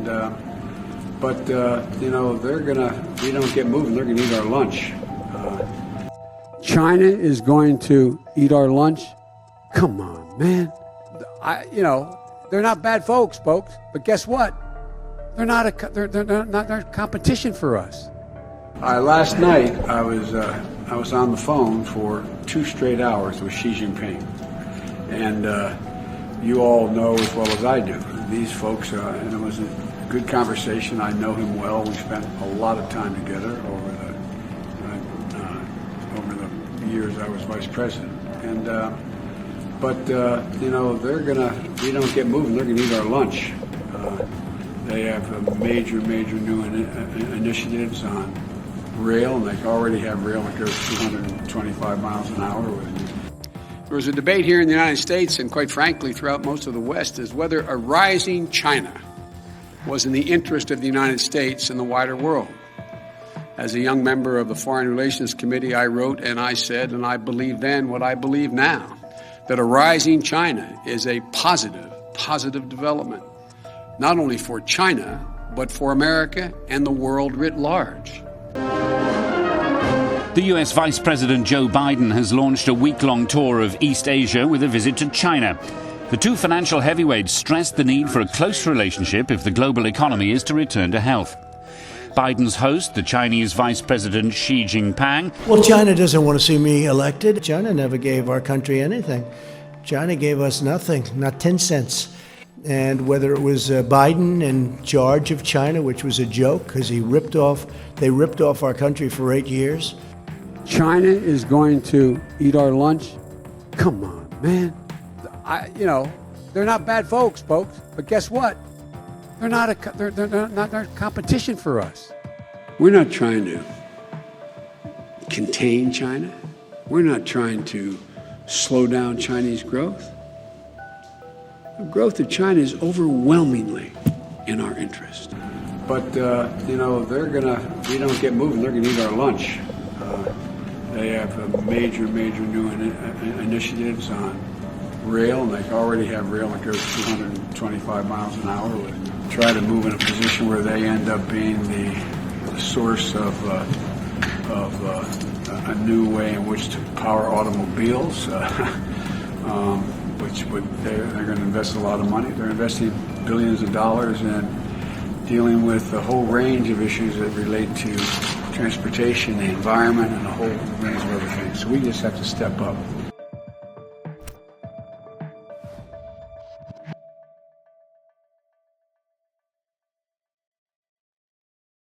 And but you know, we don't get moving, they're gonna eat our lunch. China is going to eat our lunch? Come on, man. You know, they're not bad folks, but guess what? They're not they're competition for us. Last night I was on the phone for 2 straight hours with Xi Jinping, and you all know as well as I do these folks. And it was a good conversation. I know him well. We spent a lot of time together over the years I was vice president. And but you know, we don't get moving, they're gonna eat our lunch. They have major new initiatives on rail, and they already have rail that goes 225 miles an hour. There was a debate here in the United States, and quite frankly throughout most of the West, as whether a rising China was in the interest of the United States and the wider world. As a young member of the Foreign Relations Committee, I wrote and I said, and I believe then what I believe now, that a rising China is a positive development, not only for China, but for America and the world writ large. The US Vice President Joe Biden has launched a week-long tour of East Asia with a visit to China. The two financial heavyweights stressed the need for a close relationship if the global economy is to return to health. Biden's host, the Chinese Vice President Xi Jinping. Well, China doesn't want to see me elected. China never gave our country anything. China gave us nothing, not 10 cents. And whether it was Biden in charge of China, which was a joke because they ripped off our country for 8 years. China is going to eat our lunch? Come on, man. You know, they're not bad folks, but guess what? They're not competition for us. We're not trying to contain China. We're not trying to slow down Chinese growth. The growth of China is overwhelmingly in our interest. But, you know, we don't get moving, they're gonna eat our lunch. They have major new initiatives on rail, and they already have rail that goes 225 miles an hour. We try to move in a position where they end up being the source of a new way in which to power automobiles, they're going to invest a lot of money. They're investing billions of dollars in dealing with a whole range of issues that relate to transportation, the environment, and a whole range of other things. So we just have to step up.